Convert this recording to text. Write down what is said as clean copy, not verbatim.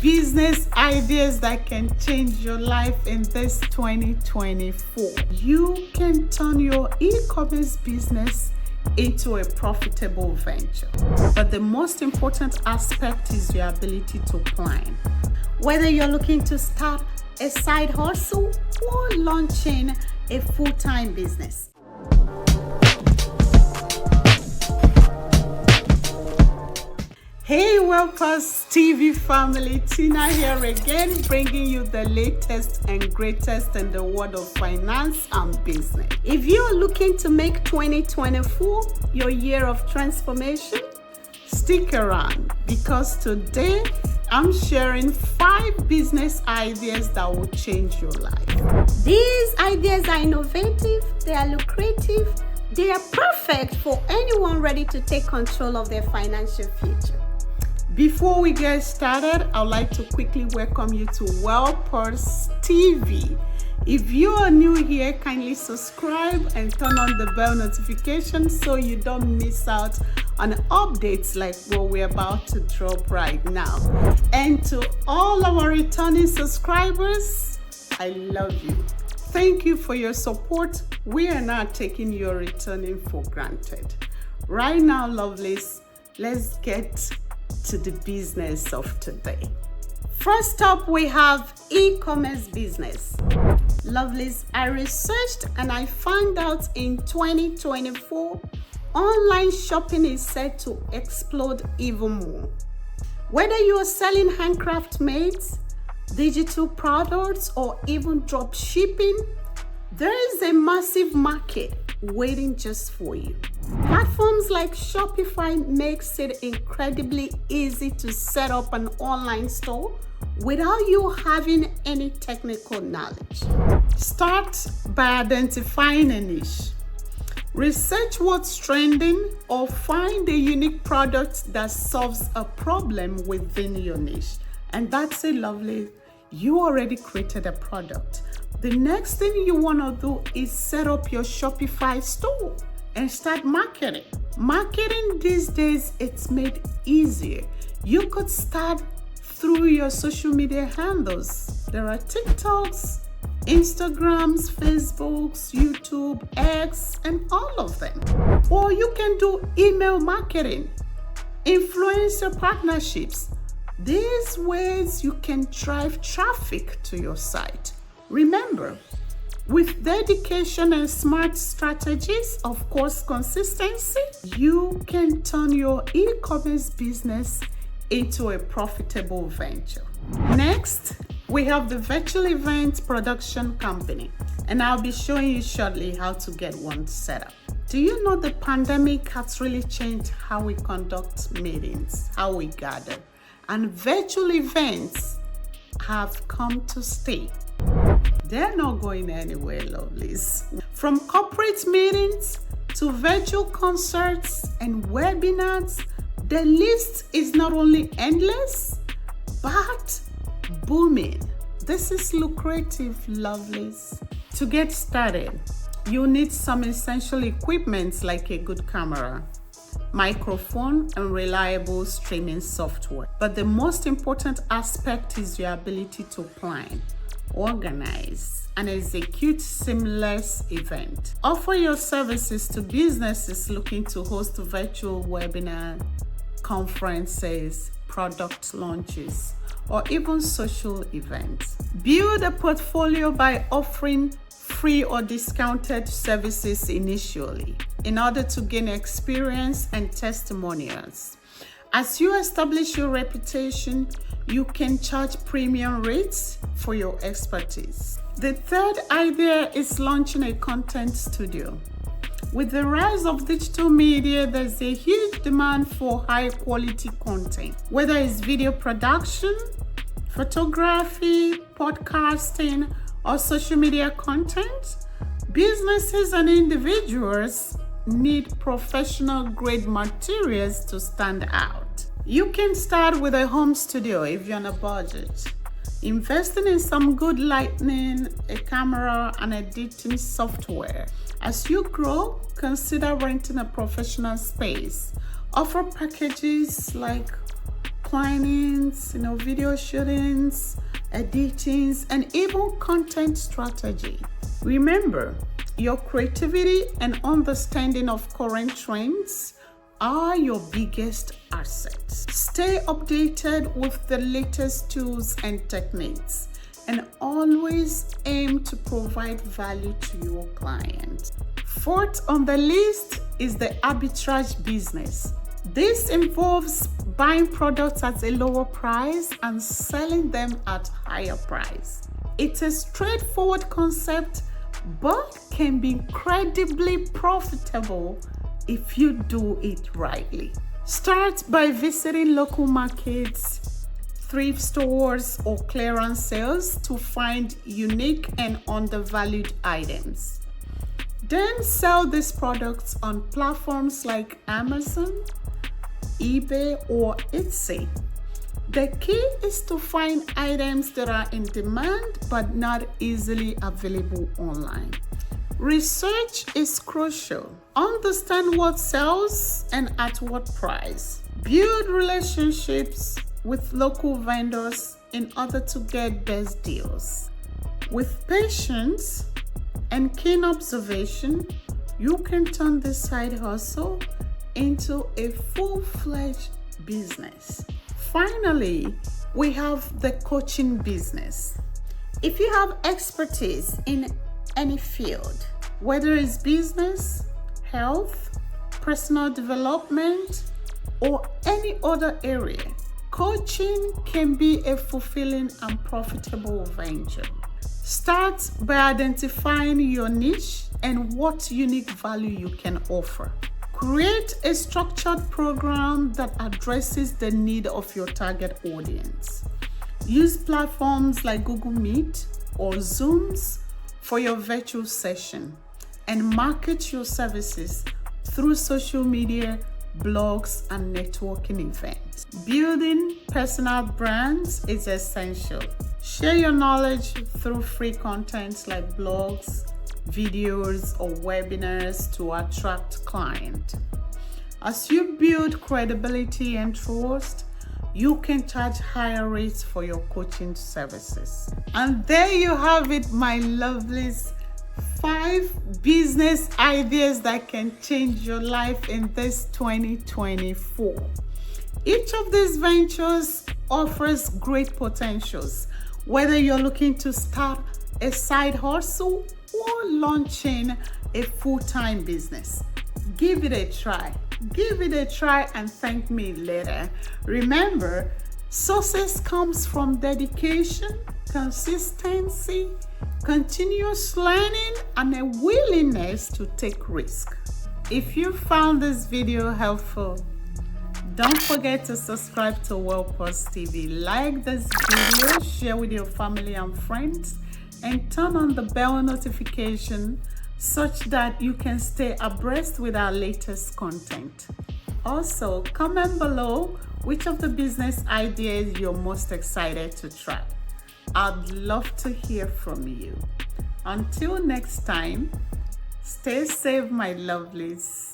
business ideas that can change your life in this 2024. You can turn your e-commerce business into a profitable venture. But the most important aspect is your ability to plan. Whether you're looking to start a side hustle or launching a full-time business. Hey, Wellpers TV family, Tina here again, bringing you the latest and greatest in the world of finance and business. If you're looking to make 2024 your year of transformation, stick around because today I'm sharing 5 business ideas that will change your life. These ideas are innovative, they are lucrative, they are perfect for anyone ready to take control of their financial future. Before we get started, I'd like to quickly welcome you to Wellpers TV. If you are new here, kindly subscribe and turn on the bell notification so you don't miss out on updates like what we're about to drop right now. And to all our returning subscribers, I love you. Thank you for your support. We are not taking your returning for granted. Right now, lovelies, let's get to the business of today. First up, we have e-commerce business. Lovelies, I researched and I found out in 2024, online shopping is set to explode even more. Whether you are selling handcraft mades, digital products, or even drop shipping, there is a massive market waiting just for you. Platforms like Shopify makes it incredibly easy to set up an online store without you having any technical knowledge. Start by identifying a niche. Research what's trending or find a unique product that solves a problem within your niche. And that's it, lovely. You already created a product. The next thing you want to do is set up your Shopify store and start marketing. Marketing these days, it's made easier. You could start through your social media handles. There are TikToks, Instagrams, Facebooks, YouTube, X, and all of them. Or you can do email marketing, influencer partnerships. These ways you can drive traffic to your site. Remember, with dedication and smart strategies, of course, consistency, you can turn your e-commerce business into a profitable venture. Next, we have the virtual event production company, and I'll be showing you shortly how to get one set up. Do you know the pandemic has really changed how we conduct meetings, how we gather, and virtual events have come to stay. They're not going anywhere, lovelies. From corporate meetings to virtual concerts and webinars, the list is not only endless, but booming. This is lucrative, lovelies. To get started, you need some essential equipment like a good camera, microphone, and reliable streaming software. But the most important aspect is your ability to plan, organize, and execute seamless event. Offer your services to businesses looking to host virtual webinars, conferences, product launches, or even social events. Build a portfolio by offering free or discounted services initially in order to gain experience and testimonials. As you establish your reputation, you can charge premium rates for your expertise. The third idea is launching a content studio. With the rise of digital media, there's a huge demand for high quality content, whether it's video production, photography, podcasting, or social media content. Businesses and individuals need professional grade materials to stand out. You can start with a home studio if you're on a budget. Investing in some good lighting, a camera, and editing software. As you grow, consider renting a professional space. Offer packages like plannings, video shootings, editings, and even content strategy. Remember, your creativity and understanding of current trends are your biggest assets. Stay updated with the latest tools and techniques, and always aim to provide value to your clients. Fourth on the list is the arbitrage business. This involves buying products at a lower price and selling them at higher price. It's a straightforward concept, but can be incredibly profitable if you do it rightly. Start by visiting local markets, thrift stores, or clearance sales to find unique and undervalued items. Then sell these products on platforms like Amazon, eBay, or Etsy. The key is to find items that are in demand but not easily available online. Research is crucial. Understand what sells and at what price. Build relationships with local vendors in order to get best deals. With patience and keen observation, you can turn this side hustle into a full-fledged business. Finally, we have the coaching business. If you have expertise in any field, whether it's business, health, personal development, or any other area, coaching can be a fulfilling and profitable venture. Start by identifying your niche and what unique value you can offer. Create a structured program that addresses the need of your target audience. Use platforms like Google Meet or Zooms for your virtual session, and market your services through social media, blogs, and networking events. Building personal brands is essential. Share your knowledge through free content like blogs, videos, or webinars to attract clients. As you build credibility and trust, you can charge higher rates for your coaching services. And there you have it, my lovelies. 5 business ideas that can change your life in this 2024. Each of these ventures offers great potentials, whether you're looking to start a side hustle or launching a full-time business. Give it a try. Give it a try and thank me later. Remember, success comes from dedication, consistency, continuous learning, and a willingness to take risk. If you found this video helpful, don't forget to subscribe to WellPost TV. Like this video, share with your family and friends, and turn on the bell notification such that you can stay abreast with our latest content. Also, comment below which of the business ideas you're most excited to try. I'd love to hear from you. Until next time, stay safe, my lovelies.